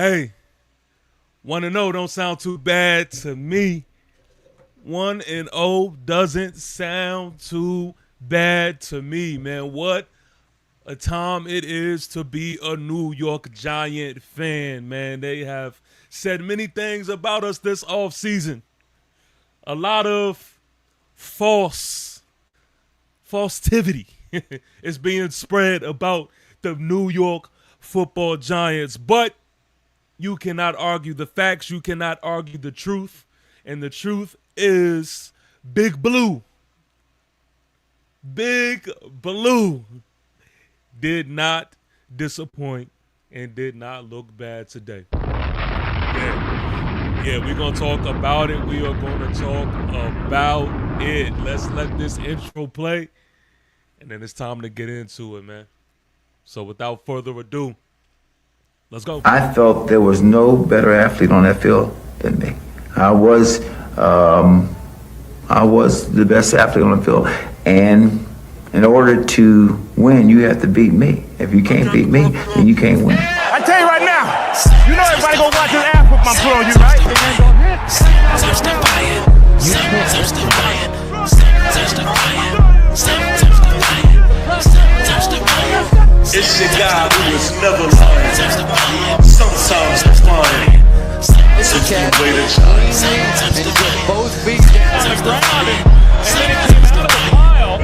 Hey, 1-0 don't sound too bad to me. 1-0 doesn't sound too bad to me, man. What a time it is to be a New York Giant fan, man. They have said many things about us this offseason. A lot of falsivity is being spread about the New York Football Giants, but you cannot argue the facts. You cannot argue the truth. And the truth is Big Blue. Big Blue did not disappoint and did not look bad today. Yeah, we're going to talk about it. We are going to talk about it. Let's let this intro play, and then it's time to get into it, man. So without further ado, let's go. I felt there was no better athlete on that field than me. I was the best athlete on the field, and in order to win, you have to beat me. If you can't beat me, then you can't win. I tell you right now, you know everybody gonna watch this ass whoop I put on you, right? It's your guy who was never lying. Sometimes defiant. It's a key way to try. Both feet down on the ground, and then it came out of the pile.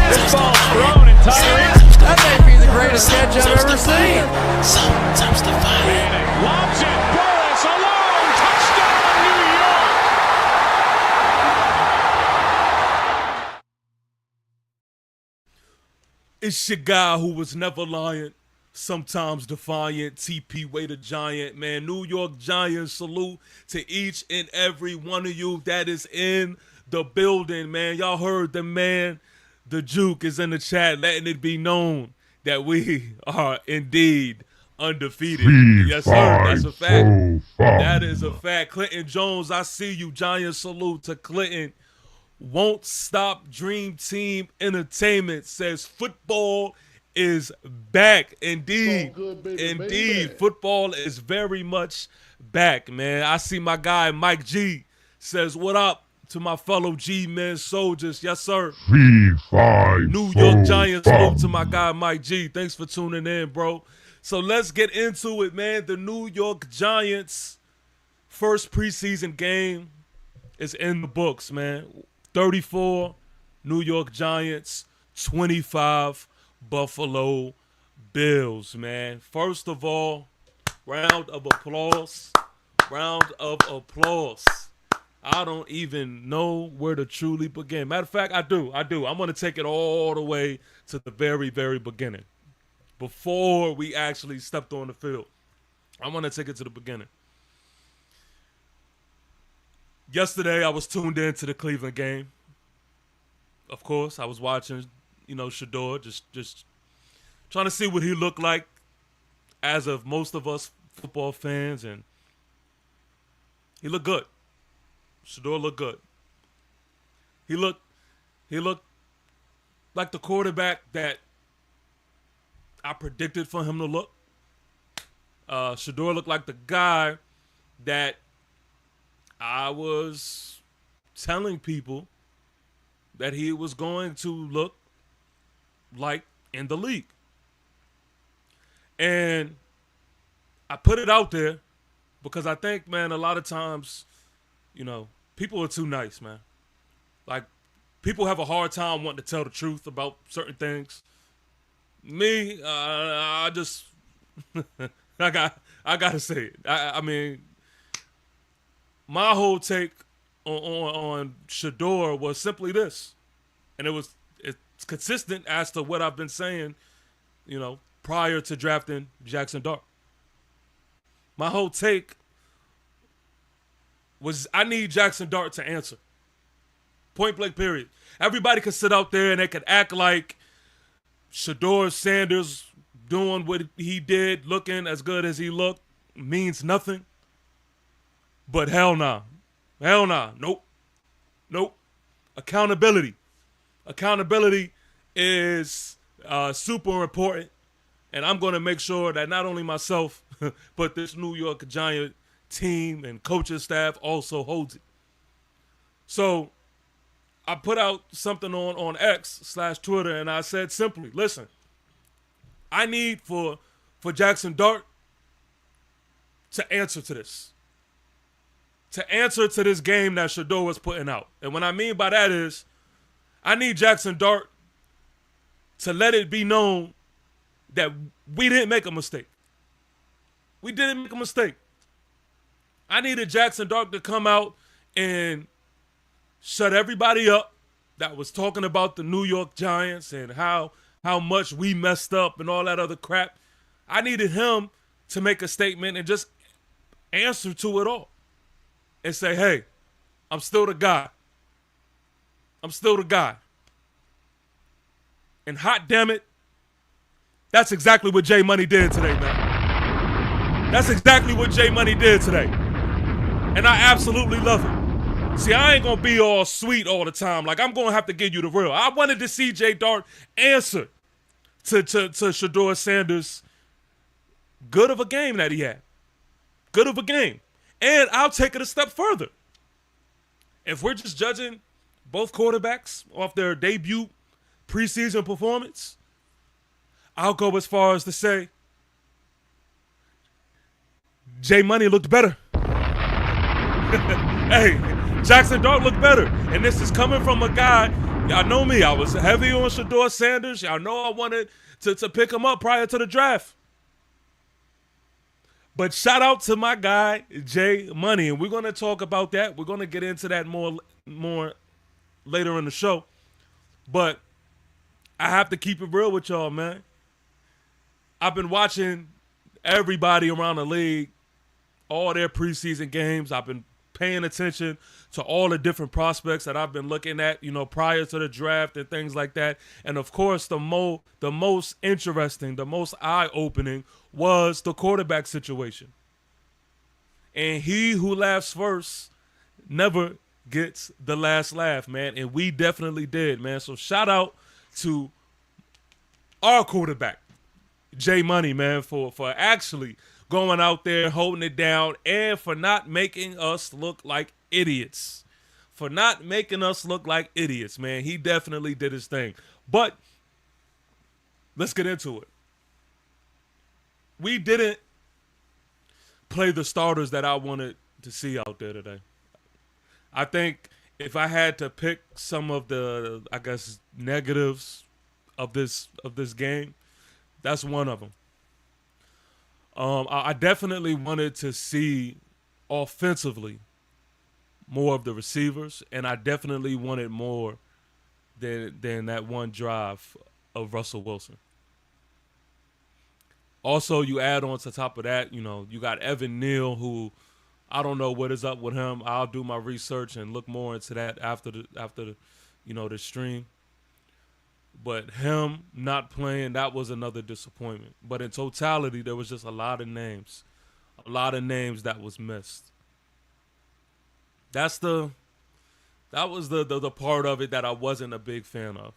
This ball's thrown, and Tyree, that may be the greatest catch I've ever seen. Sometimes defiant. Lobs it, Burris alone, touchdown New York. It's your guy who was never lying, sometimes defiant, TP Way the Giant, man. New York Giants, salute to each and every one of you that is in the building, man. Y'all heard the man, the Juke, is in the chat, letting it be known that we are indeed undefeated. Yes, sir. That's a fact. That is a fact. Clinton Jones, I see you. Giant salute to Clinton. Won't Stop Dream Team Entertainment says football is back. Indeed. Indeed. Football is very much back, man. I see my guy Mike G says, what up to my fellow G-men soldiers? Yes, sir. New York Giants, salute to my guy Mike G. Thanks for tuning in, bro. So let's get into it, man. The New York Giants' first preseason game is in the books, man. 34 New York Giants, 25 Buffalo Bills, man. First of all, round of applause. Round of applause. I don't even know where to truly begin. Matter of fact, I do. I'm going to take it all the way to the very, very beginning. Before we actually stepped on the field, I want to take it to the beginning. Yesterday, I was tuned in to the Cleveland game. Of course, I was watching, Shador, just trying to see what he looked like as of most of us football fans, and he looked good. Shador looked good. He looked like the quarterback that I predicted for him to look. Shador looked like the guy that I was telling people that he was going to look like in the league. And I put it out there because I think, man, a lot of times, people are too nice, man. Like, people have a hard time wanting to tell the truth about certain things. Me, I just, I gotta say it. I mean, my whole take on Shador was simply this, and it's consistent as to what I've been saying, prior to drafting Jackson Dart. My whole take was I need Jackson Dart to answer. Point blank, period. Everybody could sit out there and they could act like Shador Sanders doing what he did, looking as good as he looked, means nothing. But hell nah. Hell nah. Nope. Accountability. Accountability is super important And I'm going to make sure that not only myself, but this New York Giant team and coaching staff also holds it. So I put out something on X/Twitter, and I said simply, listen, I need for Jackson Dart to answer to this. To answer to this game that Shador was putting out. And what I mean by that is, I need Jackson Dart to let it be known that we didn't make a mistake. We didn't make a mistake. I needed Jackson Dart to come out and shut everybody up that was talking about the New York Giants and how much we messed up and all that other crap. I needed him to make a statement and just answer to it all. And say, hey, I'm still the guy. I'm still the guy. And hot damn it, that's exactly what J Money did today, man. That's exactly what J Money did today. And I absolutely love it. See, I ain't going to be all sweet all the time. Like, I'm going to have to give you the real. I wanted to see J Dart answer to Shador Sanders' good of a game that he had. Good of a game. And I'll take it a step further. If we're just judging both quarterbacks off their debut preseason performance, I'll go as far as to say J Money looked better. Hey, Jackson Dart looked better. And this is coming from a guy, y'all know me, I was heavy on Shador Sanders. Y'all know I wanted to pick him up prior to the draft. But shout out to my guy, J Money. And we're going to talk about that. We're going to get into that more later in the show. But I have to keep it real with y'all, man. I've been watching everybody around the league, all their preseason games. I've been paying attention to all the different prospects that I've been looking at, prior to the draft and things like that. And, of course, the most interesting, the most eye-opening was the quarterback situation. And he who laughs first never gets the last laugh, man. And we definitely did, man. So shout out to our quarterback, J Money, man, for actually going out there, holding it down, and for not making us look like idiots. For not making us look like idiots, man. He definitely did his thing. But let's get into it. We didn't play the starters that I wanted to see out there today. I think if I had to pick some of the, I guess, negatives of this game, that's one of them. I definitely wanted to see offensively more of the receivers, and I definitely wanted more than that one drive of Russell Wilson. Also, you add on to top of that, you got Evan Neal, who I don't know what is up with him. I'll do my research and look more into that after the stream. But him not playing, that was another disappointment. But in totality, there was just a lot of names that was missed. That was the part of it that I wasn't a big fan of.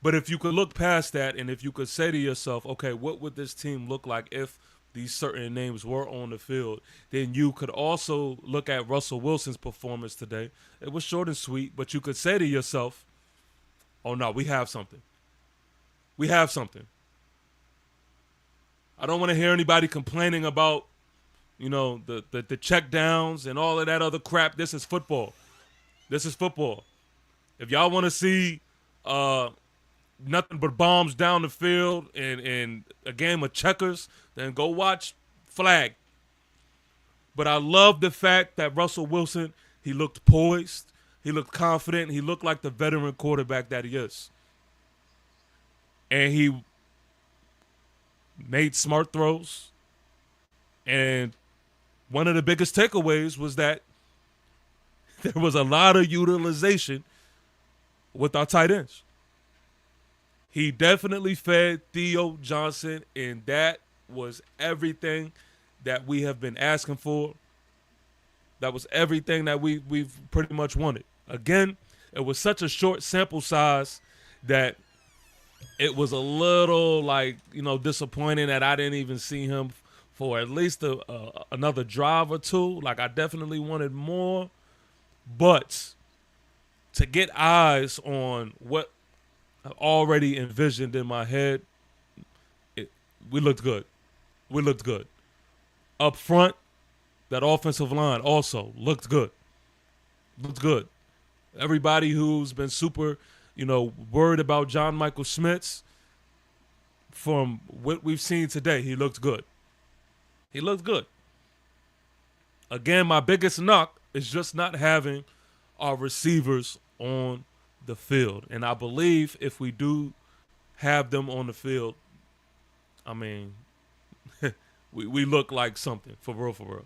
But if you could look past that, and if you could say to yourself, okay, what would this team look like if these certain names were on the field, then you could also look at Russell Wilson's performance today. It was short and sweet, but you could say to yourself, oh, no, we have something. We have something. I don't want to hear anybody complaining about, the check downs and all of that other crap. This is football. This is football. If y'all want to see nothing but bombs down the field and a game of checkers, then go watch Flag. But I love the fact that Russell Wilson, he looked poised. He looked confident. He looked like the veteran quarterback that he is. And he made smart throws. And one of the biggest takeaways was that there was a lot of utilization with our tight ends. He definitely fed Theo Johnson, and that was everything that we have been asking for. That was everything that we've pretty much wanted. Again, it was such a short sample size that it was a little disappointing that I didn't even see him for at least another drive or two. Like, I definitely wanted more, but to get eyes on what I already envisioned in my head, we looked good. We looked good. Up front, that offensive line also looked good. Looked good. Everybody who's been super, worried about John Michael Schmitz, from what we've seen today, he looked good. He looked good. Again, my biggest knock is just not having our receivers on the field. And I believe if we do have them on the field, I mean, we look like something, for real, for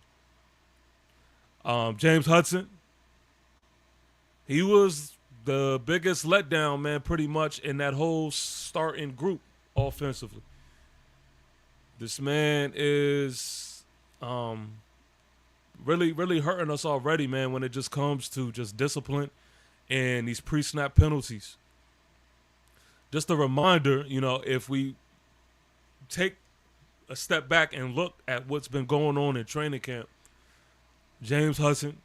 real. James Hudson, he was the biggest letdown, man, pretty much in that whole starting group offensively. This man is really, really hurting us already, man, when it just comes to just discipline and these pre-snap penalties. Just a reminder, if we take a step back and look at what's been going on in training camp, James Hudson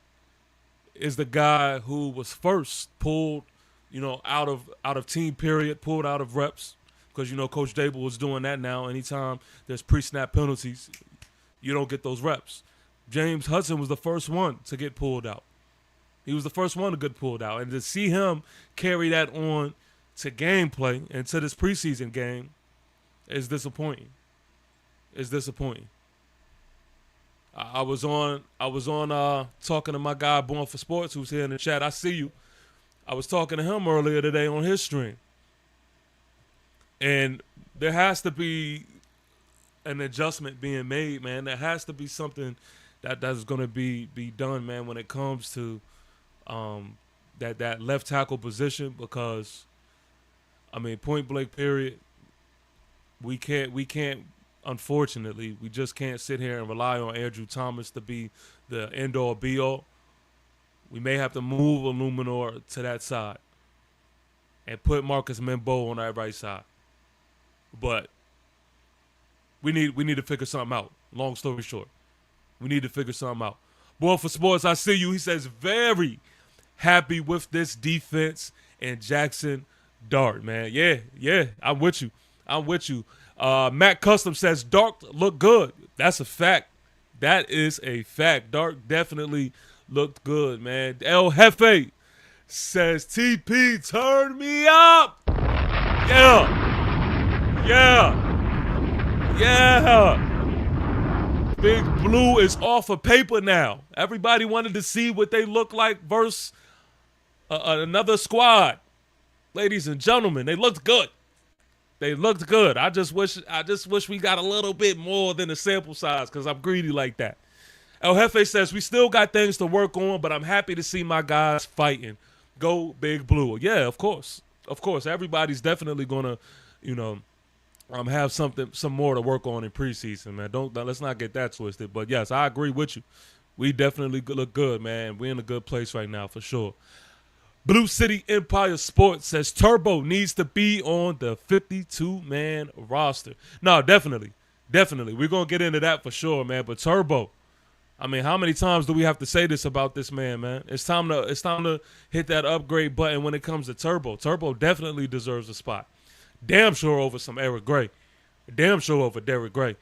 is the guy who was first pulled, out of team period, pulled out of reps, because, Coach Dable was doing that now. Anytime there's pre-snap penalties, you don't get those reps. James Hudson was the first one to get pulled out. He was the first one to get pulled out. And to see him carry that on to gameplay and to this preseason game is disappointing. It's disappointing. I was on talking to my guy Born for Sports, who's here in the chat. I see you. I was talking to him earlier today on his stream. And there has to be an adjustment being made, man. There has to be something that's going to be done, man, when it comes to that left tackle position, because, I mean, point blank period, we can't, unfortunately, we just can't sit here and rely on Andrew Thomas to be the end-all, be-all. We may have to move Illuminor to that side and put Marcus Membo on that right side. But we need to figure something out. Long story short, we need to figure something out. Born for Sports, I see you. He says, very happy with this defense and Jackson Dart, man. Yeah, I'm with you. Matt Custom says, Dart looked good. That's a fact. That is a fact. Dart definitely looked good, man. El Jefe says, TP, turn me up. Yeah. Big Blue is off of paper now. Everybody wanted to see what they look like versus another squad. Ladies and gentlemen, they looked good. I just wish we got a little bit more than the sample size, because I'm greedy like that. El Jefe says, we still got things to work on, but I'm happy to see my guys fighting. Go Big Blue. Yeah, of course. Everybody's definitely gonna, have some more to work on in preseason, man. Let's not get that twisted. But yes, I agree with you. We definitely look good, man. We're in a good place right now for sure. Blue City Empire Sports says Turbo needs to be on the 52-man roster. No, definitely. We're gonna get into that for sure, man. But Turbo, I mean, how many times do we have to say this about this man? It's time to hit that upgrade button when it comes to Turbo. Turbo definitely deserves a spot. Damn sure over some Eric Gray. Damn sure over Derek Gray.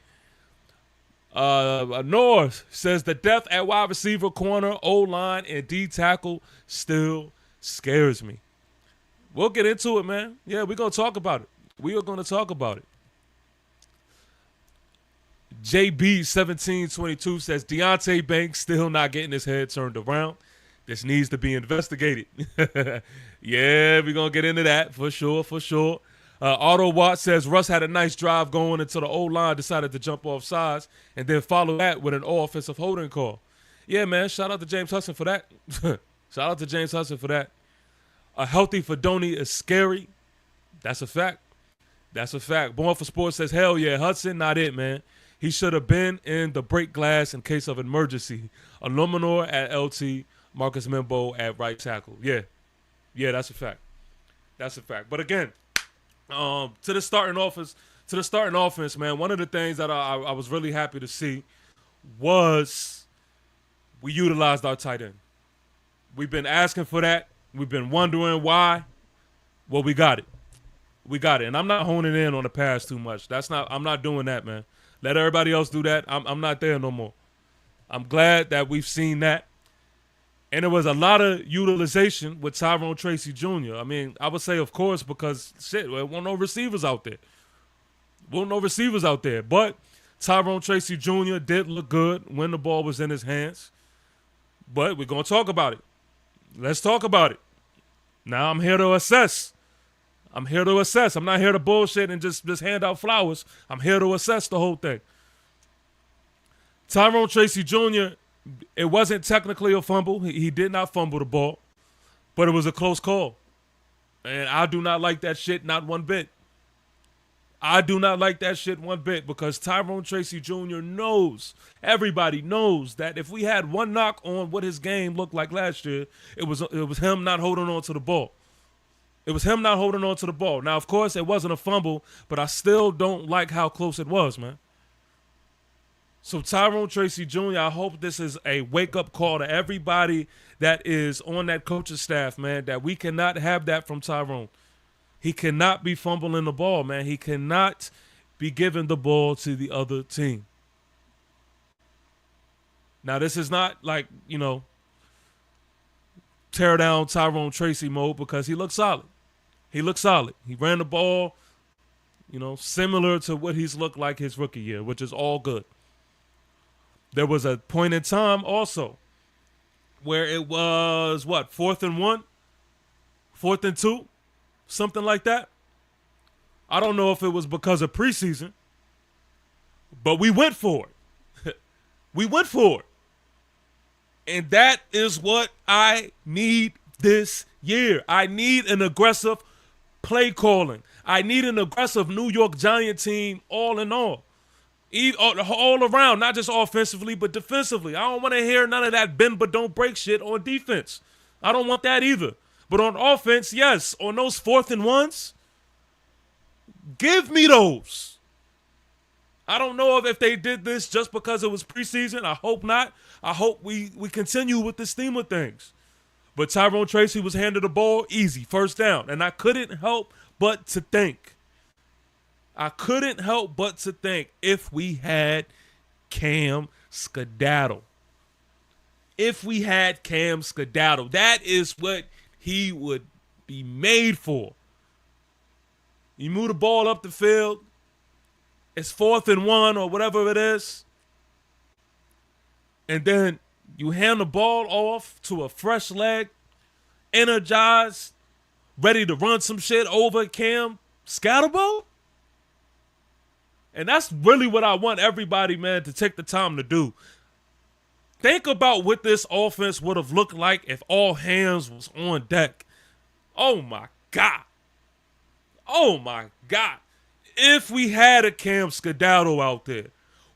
North says the depth at wide receiver, corner, O-line, and D tackle still scares me. We'll get into it, man. Yeah, we're going to talk about it. We are going to talk about it. JB1722 says Deontay Banks still not getting his head turned around. This needs to be investigated. Yeah, we're going to get into that for sure. Otto Watt says Russ had a nice drive going until the O-line decided to jump off sides and then follow that with an all-offensive holding call. Yeah, man, shout out to James Hudson for that. A healthy Fedoni is scary. That's a fact. Born for Sports says, hell yeah, Hudson, not it, man. He should have been in the break glass in case of emergency. Illuminor at LT, Marcus Membo at right tackle. Yeah, that's a fact. But again, To the starting offense, man. One of the things that I was really happy to see was we utilized our tight end. We've been asking for that. We've been wondering why. Well, we got it. We got it. And I'm not honing in on the pass too much. I'm not doing that, man. Let everybody else do that. I'm not there no more. I'm glad that we've seen that. And there was a lot of utilization with Tyrone Tracy Jr. I mean, I would say, of course, because, there weren't no receivers out there. But Tyrone Tracy Jr. did look good when the ball was in his hands. But we're going to talk about it. Let's talk about it. Now I'm here to assess. I'm not here to bullshit and just hand out flowers. I'm here to assess the whole thing. Tyrone Tracy Jr., it wasn't technically a fumble. He did not fumble the ball, but it was a close call. And I do not like that shit not one bit. Because Tyrone Tracy Jr. knows, everybody knows that if we had one knock on what his game looked like last year, it was him not holding on to the ball. Now, of course, it wasn't a fumble, but I still don't like how close it was, man. So Tyrone Tracy Jr., I hope this is a wake-up call to everybody that is on that coaching staff, man, that we cannot have that from Tyrone. He cannot be fumbling the ball, man. He cannot be giving the ball to the other team. Now, this is not like, tear down Tyrone Tracy mode because he looked solid. He ran the ball, similar to what he's looked like his rookie year, which is all good. There was a point in time also where it was, 4th and 1? 4th and 2? Something like that. I don't know if it was because of preseason, but we went for it. And that is what I need this year. I need an aggressive play calling. I need an aggressive New York Giant team all in all. All around, not just offensively, but defensively. I don't want to hear none of that bend but don't break shit on defense. I don't want that either. But on offense, yes, on those 4th and 1s, give me those. I don't know if they did this just because it was preseason. I hope not. I hope we continue with this theme of things. But Tyrone Tracy was handed the ball easy, first down. And I couldn't help but to think, if we had Cam Skedaddle. That is what he would be made for. You move the ball up the field. It's 4th and 1 or whatever it is. And then you hand the ball off to a fresh leg, energized, ready to run some shit over Cam Skedaddle. And that's really what I want everybody, man, to take the time to do. Think about what this offense would have looked like if all hands was on deck. Oh, my God. If we had a Cam Skedaddle out there,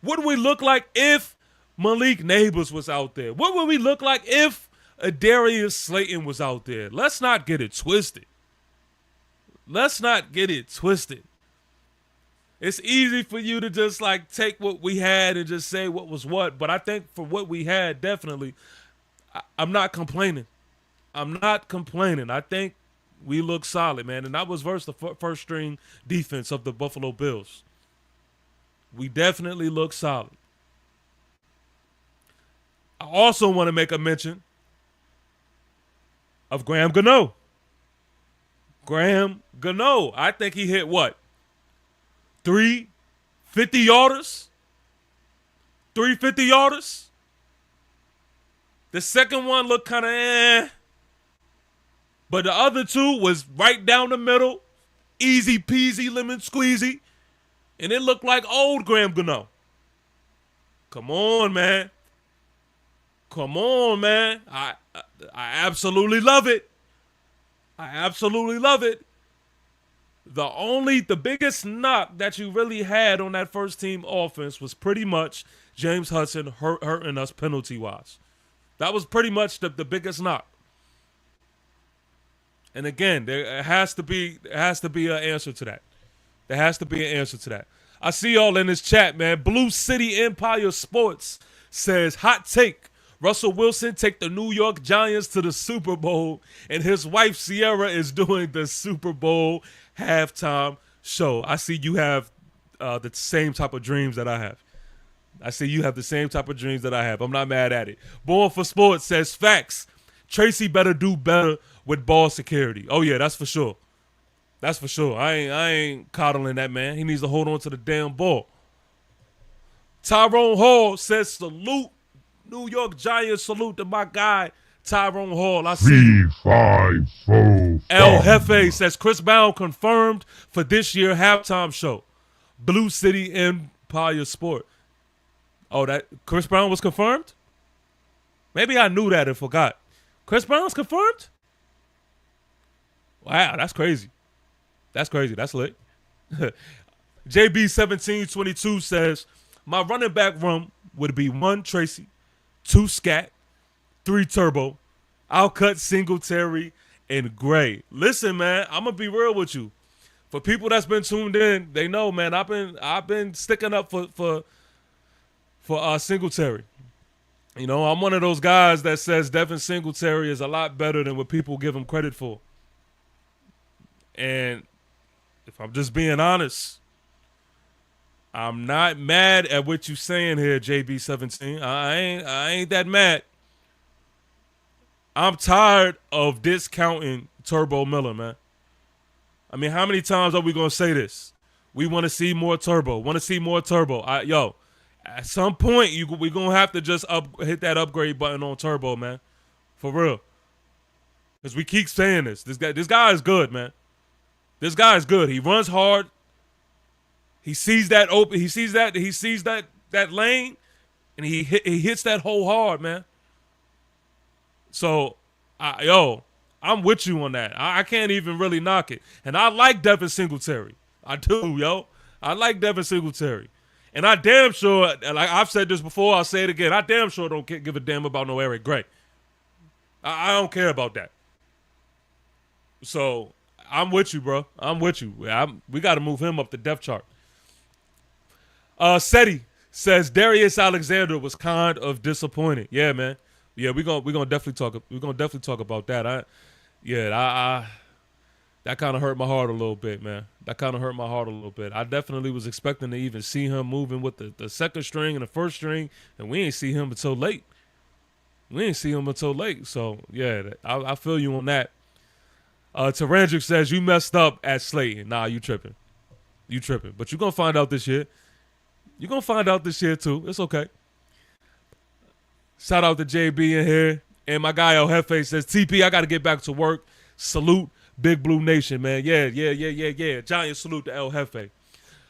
what would we look like if Malik Neighbors was out there? What would we look like if Darius Slayton was out there? Let's not get it twisted. It's easy for you to just take what we had and just say what was what. But I think for what we had, definitely, I'm not complaining. I think we look solid, man. And that was versus the first string defense of the Buffalo Bills. We definitely look solid. I also want to make a mention of Graham Gano. I think he hit what? 3 50-yarders? The second one looked kind of but the other two was right down the middle, easy peasy, lemon squeezy, and it looked like old Graham Gano. Come on, man. I absolutely love it. The biggest knock that you really had on that first team offense was pretty much James Hudson hurting us penalty-wise. That was pretty much the biggest knock. And again, there has to be an answer to that. There has to be an answer to that. I see y'all in this chat, man. Blue City Empire Sports says, hot take. Russell Wilson take the New York Giants to the Super Bowl, and his wife Sierra is doing the Super Bowl halftime show. I see you have the same type of dreams that I have. I see you have the same type of dreams that I have. I'm not mad at it. Born for Sports says, facts. Tracy better do better with ball security. Oh, yeah, that's for sure. That's for sure. I ain't coddling that man. He needs to hold on to the damn ball. Tyrone Hall says, salute. New York Giants, salute to my guy, Tyrone Hall. I see. 3-5-4. El Jefe says, Chris Brown confirmed for this year halftime show. Blue City Empire Sport. Oh, that Chris Brown was confirmed? Maybe I knew that and forgot. Chris Brown's confirmed? Wow, that's crazy. That's crazy. That's lit. JB1722 says, my running back room would be 1 Tracy, 2 Scat, 3 Turbo. I'll cut Singletary and Gray. Listen, man, I'm gonna be real with you. For people that's been tuned in, they know, man. I've been sticking up for Singletary. You know, I'm one of those guys that says Devin Singletary is a lot better than what people give him credit for. And if I'm just being honest, I'm not mad at what you're saying here, JB17. I ain't that mad. I'm tired of discounting Turbo Miller, man. I mean, how many times are we going to say this? We want to see more Turbo. Want to see more Turbo. At some point, we're going to have to just hit that upgrade button on Turbo, man. For real. Because we keep saying this. This guy is good, man. This guy is good. He runs hard. He sees that open. He sees that lane, and he hits that hole hard, man. So, I'm with you on that. I can't even really knock it. And I like Devin Singletary. I do, yo. I like Devin Singletary. And I damn sure, like I've said this before, I'll say it again, I damn sure don't give a damn about no Eric Gray. I don't care about that. So, I'm with you, bro. I'm with you. We got to move him up the depth chart. Seti says Darius Alexander was kind of disappointed. Yeah, man. Yeah, we're gonna definitely talk about that. That kind of hurt my heart a little bit, man. That kind of hurt my heart a little bit. I definitely was expecting to even see him moving with the second string and the first string, and we ain't see him until late. So, yeah, I feel you on that. Tarandric says, you messed up at Slayton. Nah, you tripping. But you're going to find out this year. You're going to find out this year, too. It's okay. Shout out to JB in here. And my guy El Jefe says, TP, I got to get back to work. Salute Big Blue Nation, man. Yeah. Giant salute to El Jefe.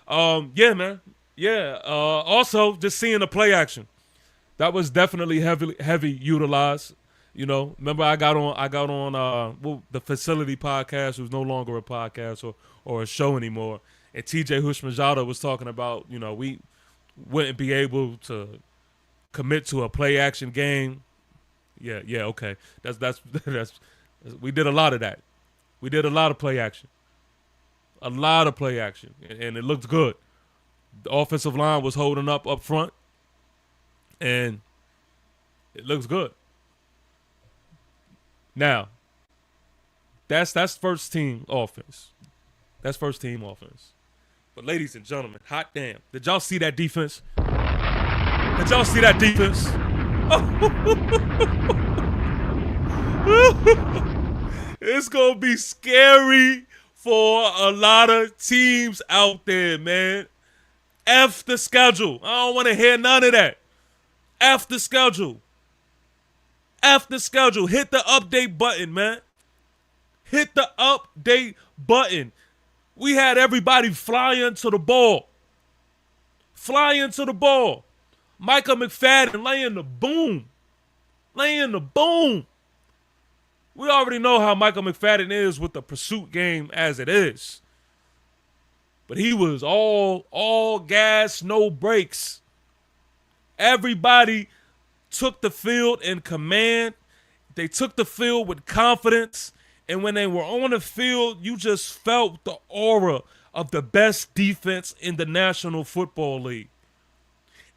Yeah, man. Yeah. Also, just seeing the play action. That was definitely heavy utilized. You know, remember I got on the Facility podcast, who's no longer a podcast or a show anymore. And TJ Hushmanjada was talking about, you know, we wouldn't be able to commit to a play action game. Yeah, okay. That's we did a lot of that. We did a lot of play action. And it looked good. The offensive line was holding up front, and it looks good. Now, that's first team offense. But ladies and gentlemen, hot damn. Did y'all see that defense? It's going to be scary for a lot of teams out there, man. F the schedule. I don't want to hear none of that. F the schedule. Hit the update button, man. Hit the update button. We had everybody flying to the ball. Micah McFadden laying the boom. We already know how Micah McFadden is with the pursuit game as it is. But he was all gas, no brakes. Everybody took the field in command. They took the field with confidence, And when they were on the field, you just felt the aura of the best defense in the National Football League.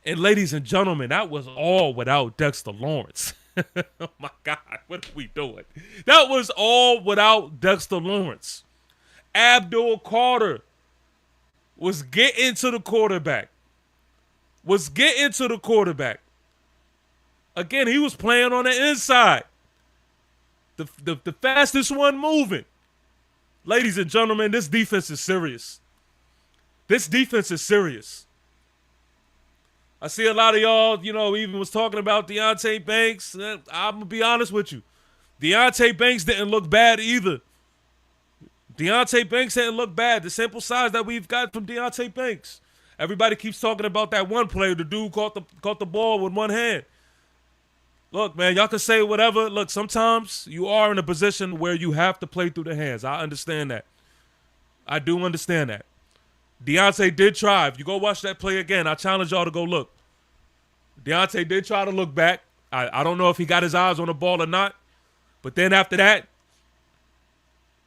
And ladies and gentlemen, that was all without Dexter Lawrence. Oh my God, what are we doing? That was all without Dexter Lawrence. Abdul Carter was getting to the quarterback. Again, he was playing on the inside. The fastest one moving. Ladies and gentlemen, this defense is serious. I see a lot of y'all, even was talking about Deonte Banks. I'm going to be honest with you. Deonte Banks didn't look bad either. Deonte Banks didn't look bad. The sample size that we've got from Deonte Banks. Everybody keeps talking about that one player. The dude caught the ball with one hand. Look, man, y'all can say whatever. Look, sometimes you are in a position where you have to play through the hands. I understand that. I do understand that. Deonte did try. If you go watch that play again, I challenge y'all to go look. Deonte did try to look back. I don't know if he got his eyes on the ball or not. But then after that,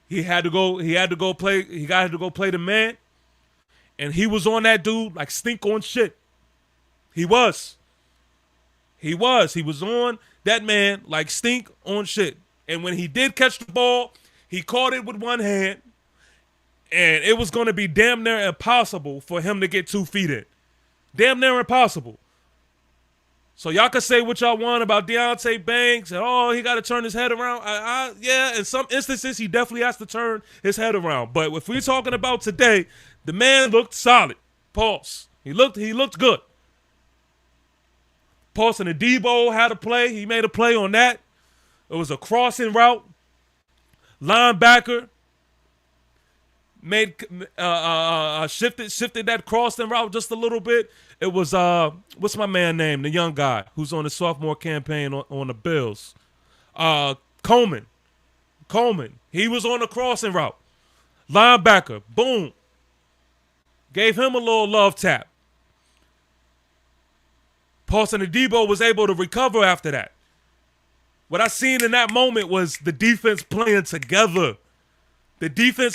he had to go play the man. And he was on that dude like stink on shit. He was on that man like stink on shit. And when he did catch the ball, he caught it with one hand. And it was going to be damn near impossible for him to get 2 feet in. Damn near impossible. So y'all can say what y'all want about Deonte Banks and, he got to turn his head around. Yeah, in some instances, he definitely has to turn his head around. But if we're talking about today, the man looked solid. Pause. He looked good. Paulson and Debo had a play. He made a play on that. It was a crossing route. Linebacker shifted that crossing route just a little bit. It was what's my man name? The young guy who's on the sophomore campaign on the Bills. Coleman. He was on the crossing route. Linebacker, boom. Gave him a little love tap. Paulson and Debo was able to recover after that. What I seen in that moment was the defense playing together. They didn't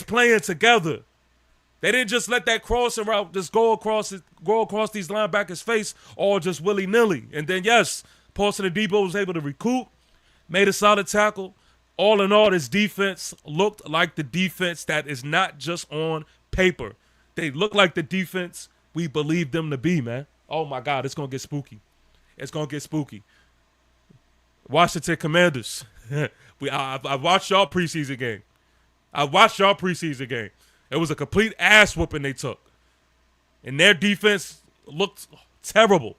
just let that crossing route just go across these linebackers' face all just willy-nilly. And then, yes, Paulson and Debo was able to recoup, made a solid tackle. All in all, this defense looked like the defense that is not just on paper. They look like the defense we believe them to be, man. Oh, my God, it's going to get spooky. Washington Commanders. I watched y'all preseason game. It was a complete ass whooping they took. And their defense looked terrible.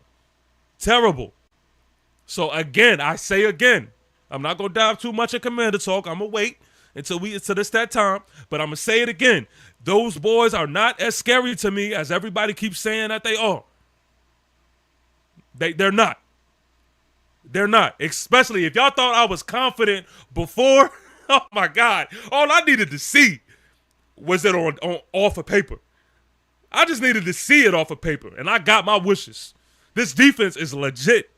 So, again, I say again, I'm not going to dive too much in Commander talk. I'm going to wait until it's that time. But I'm going to say it again. Those boys are not as scary to me as everybody keeps saying that they are. They're not. Especially if y'all thought I was confident before. Oh, my God. All I needed to see was it on off of paper. I just needed to see it off of paper, and I got my wishes. This defense is legit.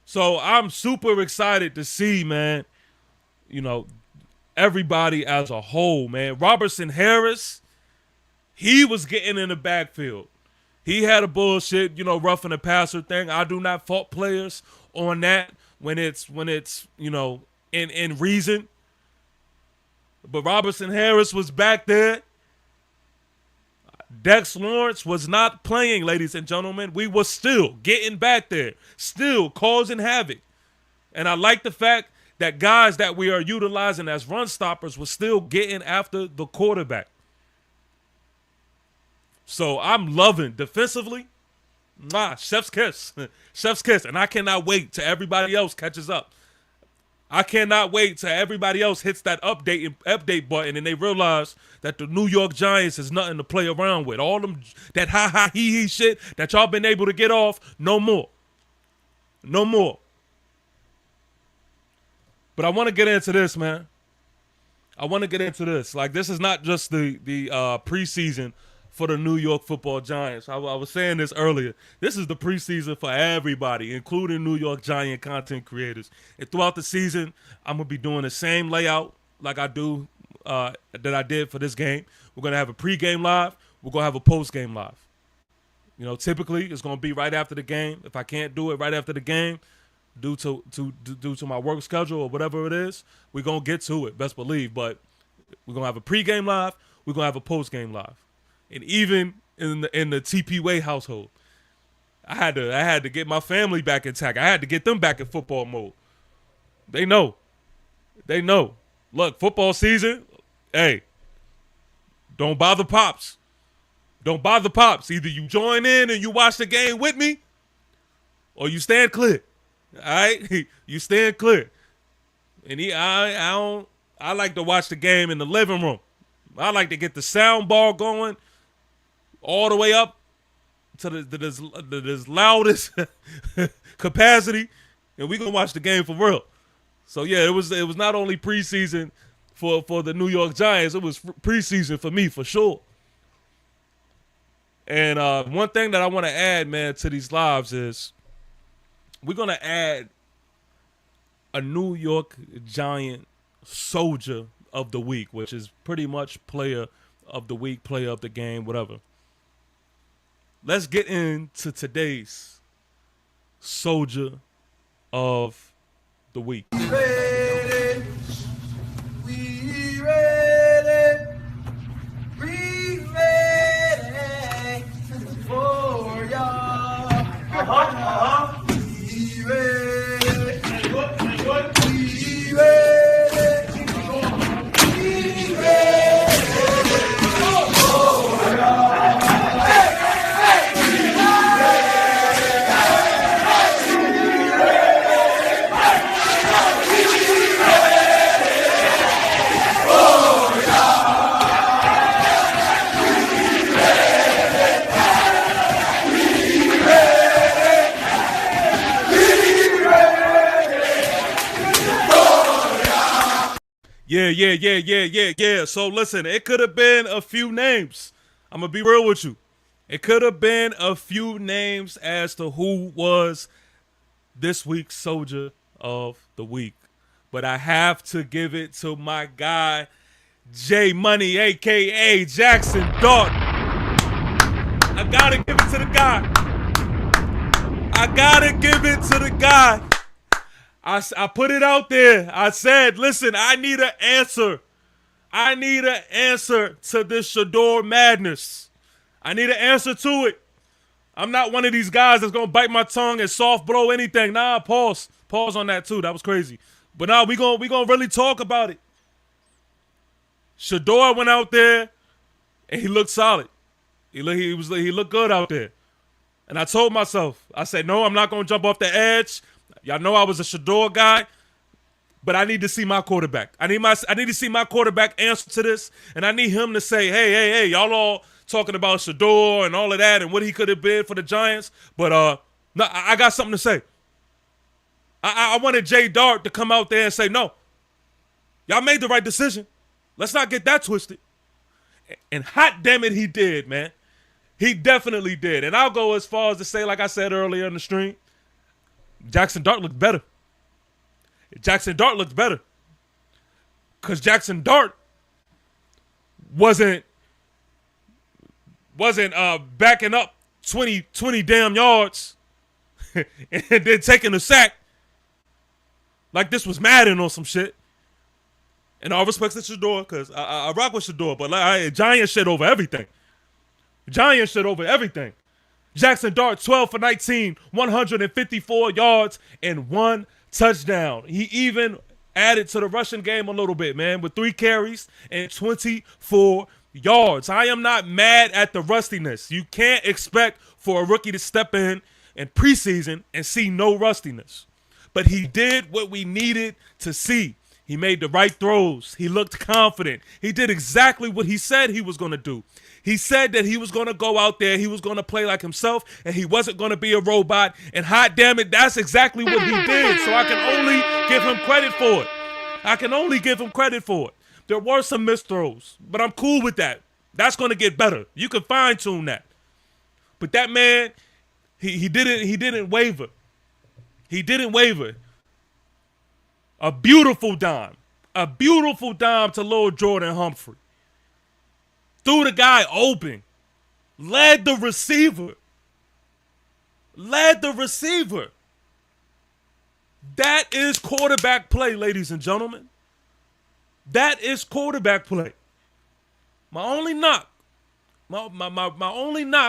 So I'm super excited to see, man, everybody as a whole, man. Robertson Harris, he was getting in the backfield. He had a bullshit, roughing the passer thing. I do not fault players on that when it's in reason. But Robertson Harris was back there. Dex Lawrence was not playing, ladies and gentlemen. We were still getting back there, still causing havoc. And I like the fact that guys that we are utilizing as run stoppers were still getting after the quarterback. So I'm loving defensively. Chef's kiss. And I cannot wait till everybody else catches up. I cannot wait till everybody else hits that update button and they realize that the New York Giants is nothing to play around with. All them that he shit that y'all been able to get off, no more. But I want to get into this, man. Like, this is not just the preseason for the New York Football Giants. I was saying this earlier. This is the preseason for everybody, including New York Giant content creators. And throughout the season, I'm gonna be doing the same layout like I do that I did for this game. We're gonna have a pregame live. We're gonna have a postgame live. You know, typically it's gonna be right after the game. If I can't do it right after the game, due to my work schedule or whatever it is, we're gonna get to it. Best believe. But we're gonna have a pregame live. We're gonna have a postgame live. And even in the TP Way household, I had to get my family back intact. I had to get them back in football mode. They know. Look, football season. Hey, don't bother pops. Don't bother pops. Either you join in and you watch the game with me, or you stand clear. All right, you stand clear. And I like to watch the game in the living room. I like to get the sound bar going all the way up to the loudest capacity, and we gonna watch the game for real. So yeah, it was not only preseason for the New York Giants, it was preseason for me for sure. And one thing that I want to add, man, to these lives is we're gonna add a New York Giant soldier of the week, which is pretty much player of the week, player of the game, whatever. Let's get into today's soldier of the week. Ready, we ready, we ready for y'all. We ready, we ready. Yeah. So listen, it could have been a few names. I'm going to be real with you. It could have been a few names as to who was this week's soldier of the week. But I have to give it to my guy, J Money, a.k.a. Jackson Dart. I got to give it to the guy. I put it out there. I said, listen, I need an answer. I need an answer to this Shador madness. I need an answer to it. I'm not one of these guys that's going to bite my tongue and soft blow anything. Nah, pause. Pause on that too. That was crazy. But nah, we gonna really talk about it. Shador went out there and he looked solid. He looked good out there. And I told myself, I said, no, I'm not going to jump off the edge. Y'all know I was a Shador guy, but I need to see my quarterback. I need to see my quarterback answer to this, and I need him to say, hey, y'all all talking about Shador and all of that and what he could have been for the Giants, but no, I got something to say. I wanted Jay Dart to come out there and say, no, y'all made the right decision. Let's not get that twisted. And hot damn it, he did, man. He definitely did. And I'll go as far as to say, like I said earlier in the stream, Jackson Dart looked better. Because Jackson Dart wasn't backing up 20 damn yards and then taking a sack like this was Madden or some shit. And all respects to Shador, because I rock with Shador, but Giant shit over everything. Jackson Dart, 12 for 19, 154 yards, and 1 touchdown. He even added to the rushing game a little bit, man, with 3 carries and 24 yards. I am not mad at the rustiness. You can't expect for a rookie to step in preseason and see no rustiness. But he did what we needed to see. He made the right throws. He looked confident. He did exactly what he said he was going to do. He said that he was going to go out there, he was going to play like himself, and he wasn't going to be a robot. And hot damn it, that's exactly what he did. So I can only give him credit for it. There were some missed throws, but I'm cool with that. That's going to get better. You can fine tune that. But that man, he didn't waver. He didn't waver. A beautiful dime to Lil Jordan Humphrey. Threw the guy open. Led the receiver. That is quarterback play, ladies and gentlemen. That is quarterback play. My only knock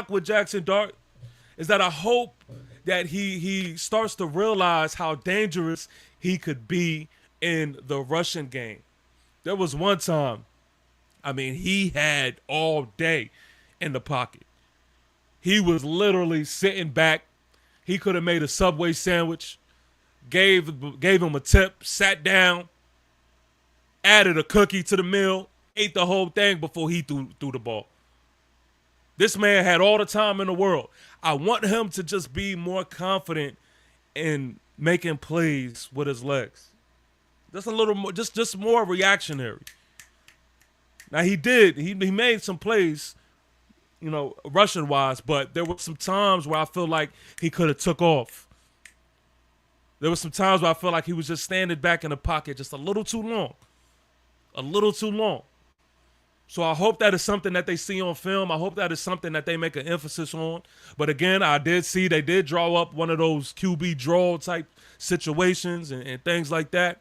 with Jackson Dart is that I hope that he starts to realize how dangerous he could be in the rushing game. There was one time, he had all day in the pocket. He was literally sitting back. He could have made a Subway sandwich, gave him a tip, sat down, added a cookie to the meal, ate the whole thing before he threw the ball. This man had all the time in the world. I want him to just be more confident in making plays with his legs. Just a little more, just more reactionary. Now he made some plays, rushing wise, but there were some times where I feel like he could have took off. There were some times where I feel like he was just standing back in the pocket just a little too long. So I hope that is something that they see on film. I hope that is something that they make an emphasis on. But again, I did see they did draw up one of those QB draw type situations and things like that.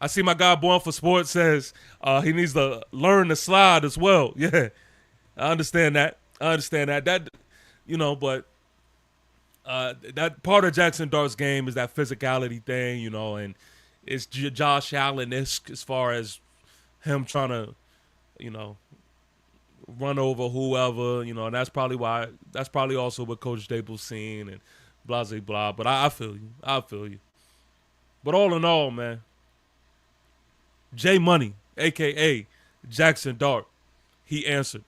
I see my guy Born for Sports says he needs to learn to slide as well. Yeah, I understand that. That, but that part of Jackson Dart's game is that physicality thing, and it's Josh Allen-esque as far as him trying to, run over whoever, and that's probably also what Coach Dable's seen and blah, blah, blah. But I feel you. But all in all, man, J Money, a.k.a. Jackson Dart, he answered.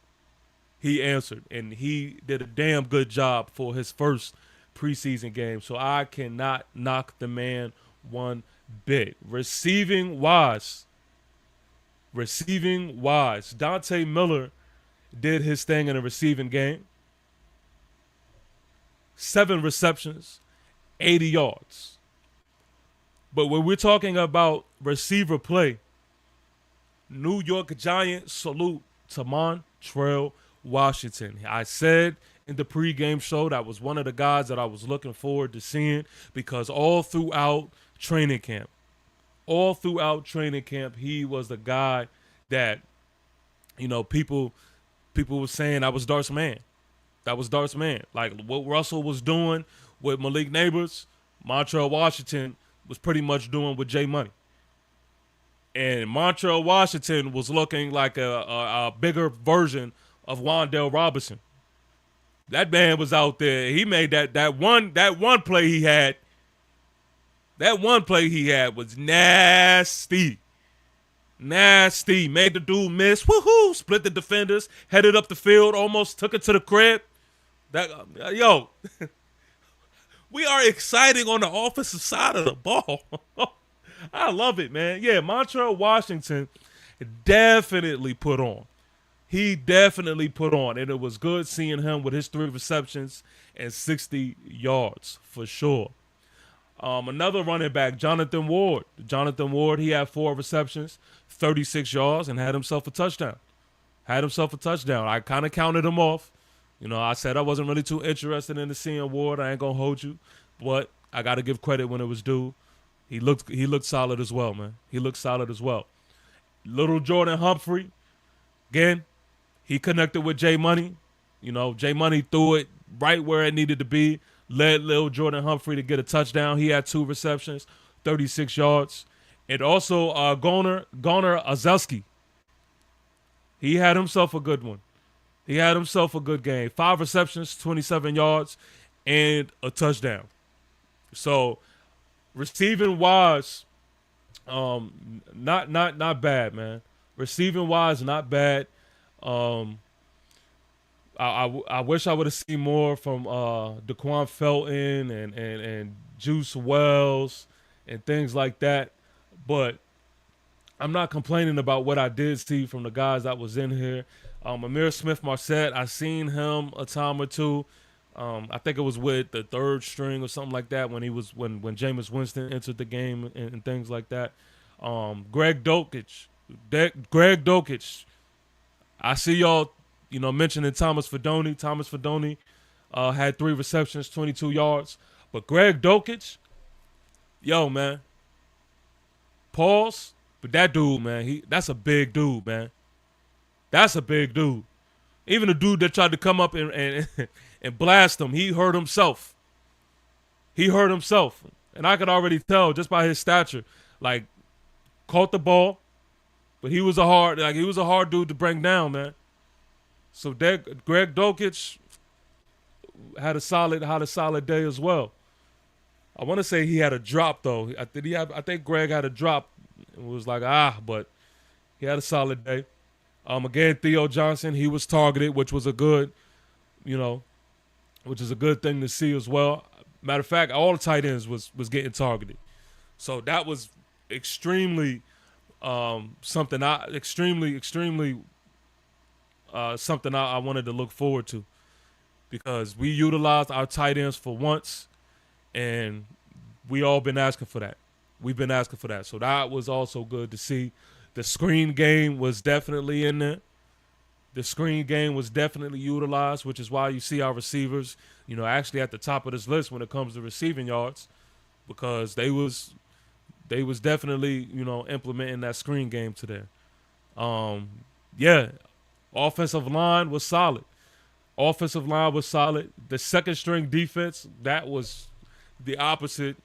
And he did a damn good job for his first preseason game. So I cannot knock the man one bit. Receiving wise, Dante Miller did his thing in a receiving game. 7 receptions, 80 yards. But when we're talking about receiver play, New York Giants salute to Montrell Washington. I said in the pregame show that was one of the guys that I was looking forward to seeing because all throughout training camp, he was the guy that, people were saying that was Dart's man. Like what Russell was doing with Malik Neighbors, Montrell Washington was pretty much doing with J Money. And Montrell Washington was looking like a bigger version of Wan'Dale Robinson. That man was out there. He made that one play he had. That one play he had was nasty. Made the dude miss. Woohoo! Split the defenders. Headed up the field. Almost took it to the crib. We are exciting on the offensive side of the ball. I love it, man. Yeah, Montrell Washington definitely put on. He definitely put on, and it was good seeing him with his 3 receptions and 60 yards for sure. Another running back, Jonathan Ward. He had 4 receptions, 36 yards, and had himself a touchdown. I kind of counted him off. I said I wasn't really too interested in the seeing Ward. I ain't going to hold you. But I got to give credit when it was due. He looked solid as well, man. Little Jordan Humphrey, again, he connected with J Money. J Money threw it right where it needed to be. Led Lil Jordan Humphrey to get a touchdown. He had 2 receptions, 36 yards. And also Garner Azelski. He had himself a good one. He had himself a good game. 5 receptions, 27 yards, and a touchdown. So receiving wise, not bad, man. Receiving wise, not bad. I wish I would have seen more from Daquan Felton and Juice Wells and things like that. But I'm not complaining about what I did see from the guys that was in here. Amir Smith-Marset, I seen him a time or two. I think it was with the third string or something like that when Jameis Winston entered the game and things like that. Greg Dulcich. Greg Dulcich. I see y'all, mentioning Thomas Fedoni. Thomas Fedoni had 3 receptions, 22 yards. But Greg Dulcich, yo, man. Pause. But that dude, man, that's a big dude, man. That's a big dude. Even the dude that tried to come up and blast him, he hurt himself. He hurt himself. And I could already tell just by his stature. Like, caught the ball, but he was a hard dude to bring down, man. So Greg Dulcich had a solid day as well. I want to say he had a drop though. I think Greg had a drop. It was like but he had a solid day. Again, Theo Johnson, he was targeted, which was a good thing to see as well. Matter of fact, all the tight ends was getting targeted. So that was extremely something I wanted to look forward to, because we utilized our tight ends for once, and we all been asking for that. We've been asking for that. So that was also good to see. The screen game was definitely in there. The screen game was definitely utilized, which is why you see our receivers, actually at the top of this list when it comes to receiving yards, because they was definitely, implementing that screen game today. Offensive line was solid. The second string defense, that was the opposite,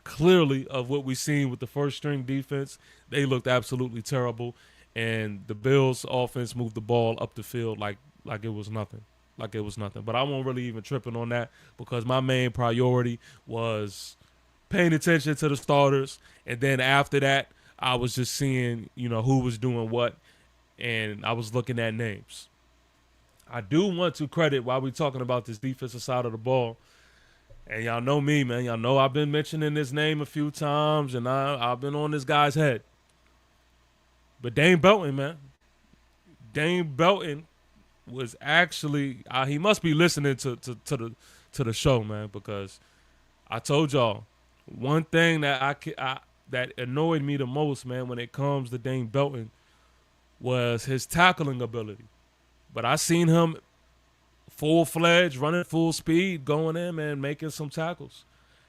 clearly, of what we seen with the first string defense. They looked absolutely terrible, and the Bills offense moved the ball up the field like it was nothing. But I won't really even tripping on that, because my main priority was paying attention to the starters, and then after that, I was just seeing, who was doing what, and I was looking at names. I do want to credit, while we're talking about this defensive side of the ball, and y'all know me, man. Y'all know I've been mentioning this name a few times, and I've been on this guy's head. But Dane Belton, man. Dane Belton was actually he must be listening to the show, man, because I told y'all one thing that that annoyed me the most, man, when it comes to Dane Belton, was his tackling ability. But I seen him full-fledged, running full speed, going in, man, making some tackles,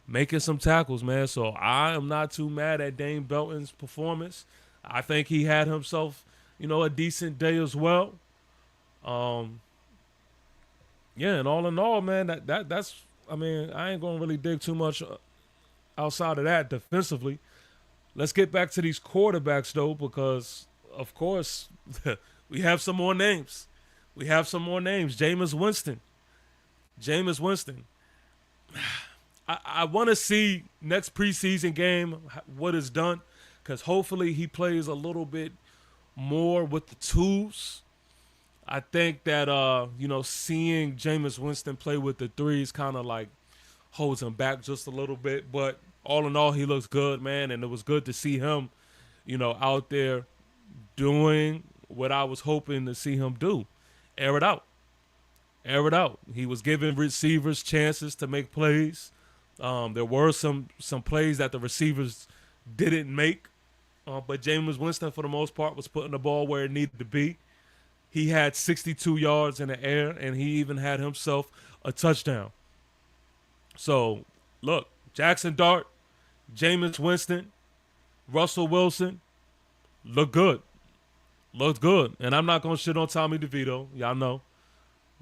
man. So I am not too mad at Dane Belton's performance. I think he had himself, a decent day as well. And all in all, man, that's I ain't gonna really dig too much outside of that defensively. Let's get back to these quarterbacks though, because of course we have some more names. Jameis Winston. I want to see next preseason game what is done, because hopefully he plays a little bit more with the tools. I think that seeing Jameis Winston play with the threes kind of like holds him back just a little bit. But all in all, he looks good, man, and it was good to see him, out there doing what I was hoping to see him do. Air it out. He was giving receivers chances to make plays. There were some plays that the receivers didn't make, but Jameis Winston, for the most part, was putting the ball where it needed to be. He had 62 yards in the air, and he even had himself a touchdown. So, look, Jackson Dart, Jameis Winston, Russell Wilson, look good. Looked good. And I'm not going to shit on Tommy DeVito. Y'all know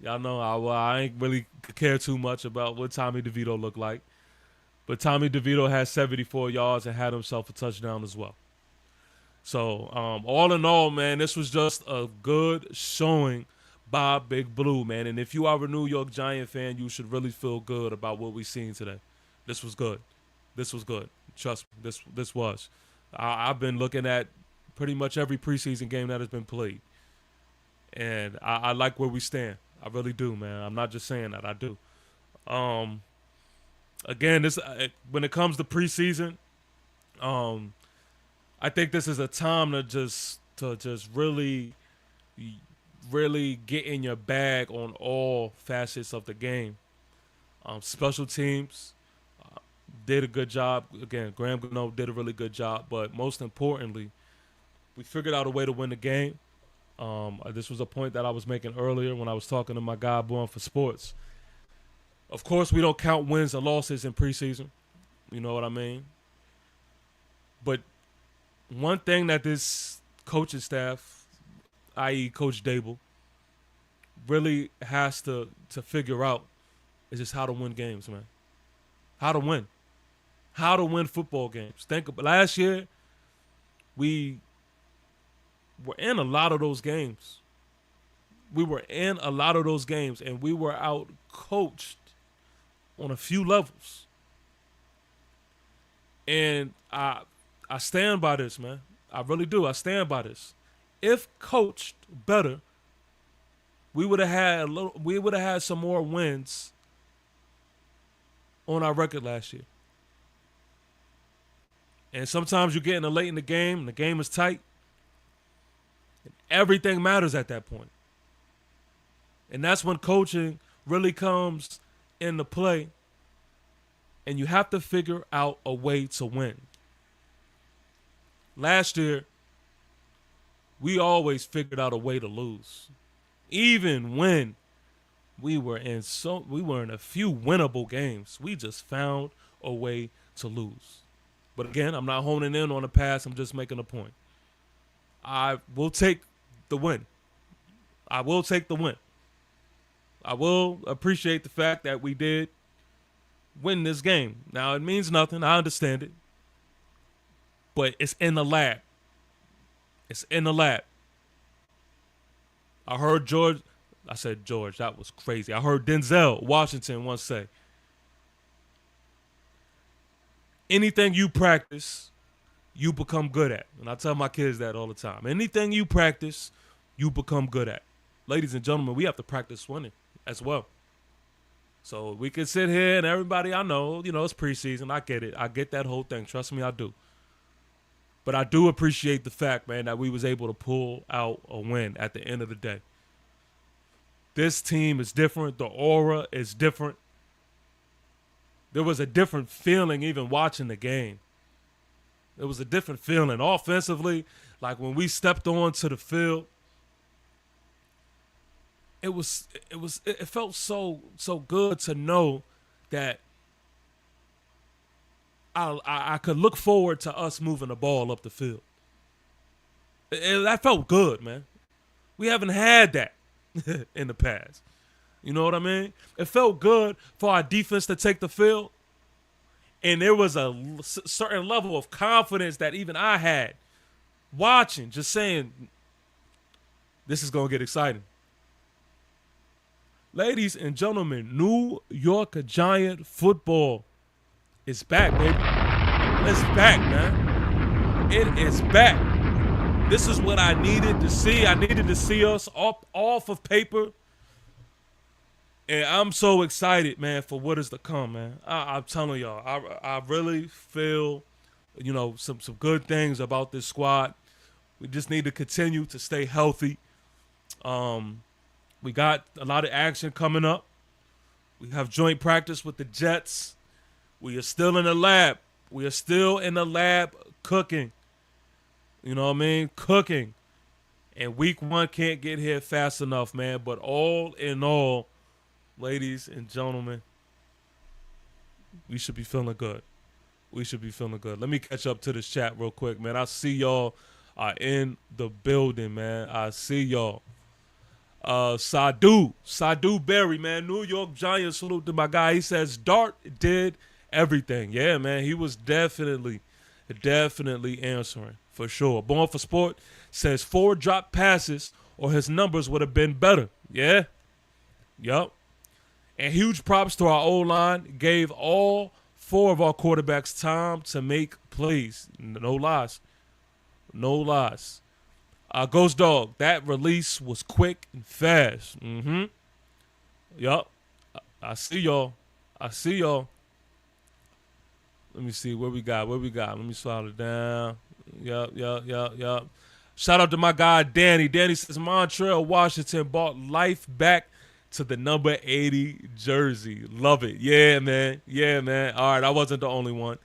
I ain't really care too much about what Tommy DeVito looked like. But Tommy DeVito had 74 yards and had himself a touchdown as well. So, all in all, man, this was just a good showing by Big Blue, man. And if you are a New York Giant fan, you should really feel good about what we've seen today. This was good. Trust me, this was. I've been looking at pretty much every preseason game that has been played. And I like where we stand. I really do, man. I'm not just saying that. I do. Again, this when it comes to preseason, I think this is a time to just really get in your bag on all facets of the game. Special teams did a good job. Again, Graham Gano did a really good job. But most importantly, we figured out a way to win the game. This was a point that I was making earlier when I was talking to my guy Born for Sports. Of course, we don't count wins or losses in preseason. You know what I mean? But one thing that this coaching staff, i.e. Coach Dable, really has to figure out is just how to win games, man. How to win. How to win football games. Think about last year, we were in a lot of those games. And we were out coached on a few levels. And I stand by this, man. I really do. I stand by this. If coached better, we would have had some more wins on our record last year. And sometimes you get in late in the game, and the game is tight. And everything matters at that point. And that's when coaching really comes into play. And you have to figure out a way to win. Last year, we always figured out a way to lose. Even when we were in a few winnable games, we just found a way to lose. But again, I'm not honing in on the past. I'm just making a point. I will take the win. I will appreciate the fact that we did win this game. Now, it means nothing. I understand it. But it's in the lab. I heard George, that was crazy. I heard Denzel Washington once say, anything you practice, you become good at. And I tell my kids that all the time. Anything you practice, you become good at. Ladies and gentlemen, we have to practice winning as well. So we can sit here and everybody I know, it's preseason. I get it. I get that whole thing. Trust me, I do. But I do appreciate the fact, man, that we was able to pull out a win at the end of the day. This team is different. The aura is different. There was a different feeling even watching the game. There was a different feeling offensively. Like when we stepped onto the field, it felt so good to know that I could look forward to us moving the ball up the field. That felt good, man. We haven't had that in the past. You know what I mean? It felt good for our defense to take the field. And there was a certain level of confidence that even I had watching, just saying, this is going to get exciting. Ladies and gentlemen, New York Giant football is back, baby. It's back, man. It is back. This is what I needed to see. I needed to see us off of paper. And I'm so excited, man, for what is to come, man. I'm telling y'all, I really feel, some good things about this squad. We just need to continue to stay healthy. We got a lot of action coming up. We have joint practice with the Jets. We are still in the lab. We are still in the lab cooking. You know what I mean? Cooking. And week 1 can't get here fast enough, man. But all in all, ladies and gentlemen, we should be feeling good. Let me catch up to this chat real quick, man. I see y'all are in the building, man. I see y'all. Sadu Berry, man. New York Giants, salute to my guy. He says Dart did everything. Yeah, man. He was definitely answering for sure. Born for Sport says 4 drop passes or his numbers would have been better. Yeah. Yup. And huge props to our O-line. Gave all 4 of our quarterbacks time to make plays. No lies. Ghost Dog, that release was quick and fast. Yup. I see y'all. Let me see what we got. Let me slide it down. Shout out to my guy, Danny. Danny says, Montreal, Washington bought life back to the number 80 jersey. Love it. Yeah, man. All right, I wasn't the only one.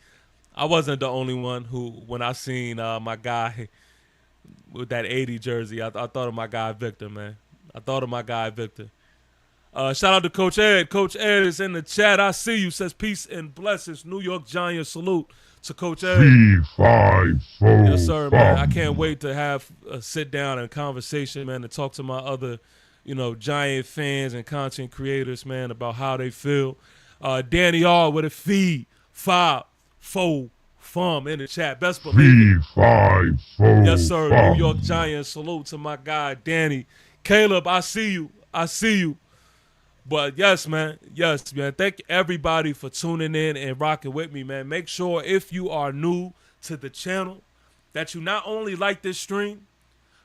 Who, when I seen my guy with that 80 jersey, I thought of my guy, Victor, man. Shout out to Coach Ed. Coach Ed is in the chat. I see you. Says, peace and blessings. New York Giants salute to Coach Ed. Yes, sir, man. I can't wait to have a sit down and conversation, man, to talk to my other, Giant fans and content creators, man, about how they feel. Danny R with a feed 5-4 fum in the chat. Best believe it. Yes, sir. New York Giants salute to my guy, Danny. Caleb, I see you. But yes, man. Thank everybody for tuning in and rocking with me, man. Make sure if you are new to the channel that you not only like this stream,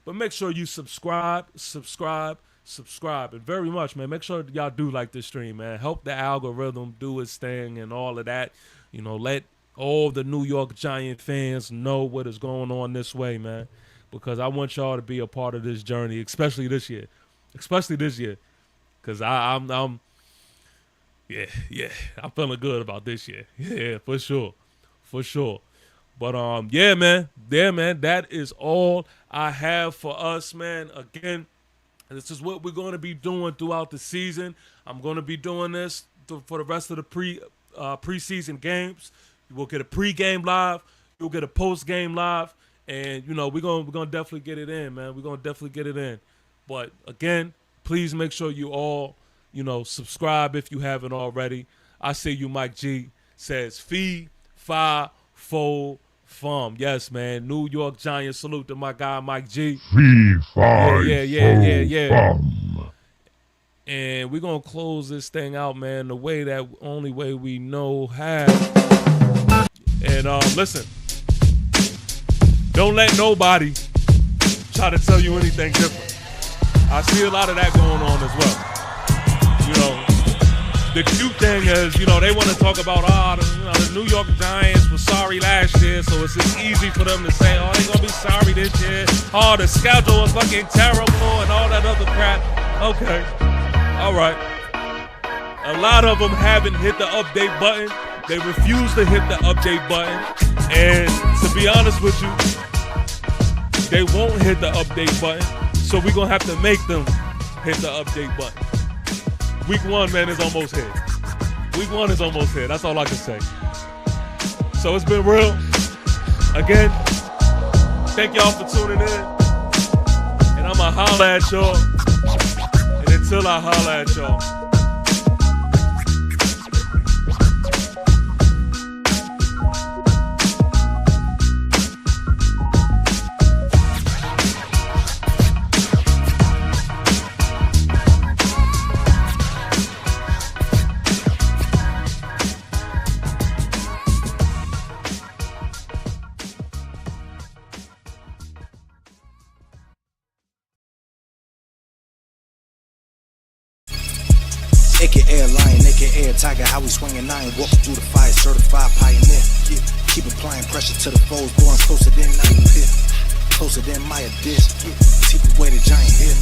but make sure you subscribe. And very much, man, make sure y'all do like this stream, man. Help the algorithm do its thing and all of that. Let all the New York Giant fans know what is going on this way, man. Because I want y'all to be a part of this journey, especially this year. Because I'm feeling good about this year. Yeah, for sure. But man, that is all I have for us, man. Again, this is what we're going to be doing throughout the season. I'm going to be doing this for the rest of the preseason games. We'll get a pregame live. You'll get a postgame live. And, we're going to definitely get it in, man. But, again, please make sure you all, subscribe if you haven't already. I see you, Mike G. Says, feed 5-4 fum. Yes, man. New York Giants. Salute to my guy, Mike G. Feed 5 Yeah. And we're going to close this thing out, man, the only way we know how. And listen, don't let nobody try to tell you anything different. I see a lot of that going on as well. The cute thing is, they want to talk about, the New York Giants were sorry last year, so it's just easy for them to say, they're going to be sorry this year. The schedule was fucking terrible and all that other crap. Okay. All right. A lot of them haven't hit the update button. They refuse to hit the update button. And to be honest with you, they won't hit the update button. So we're going to have to make them hit the update button. Week 1, man, is almost here. That's all I can say. So it's been real. Again, thank y'all for tuning in. And I'm going to holler at y'all. And until I holler at y'all. AKA lion, AKA tiger, how we swinging 9, walking through the fire, certified pioneer. Yeah. Keep applying pressure to the foes, boy, I'm closer than I appear. Closer than my dish. Yeah. Keep away the giant here.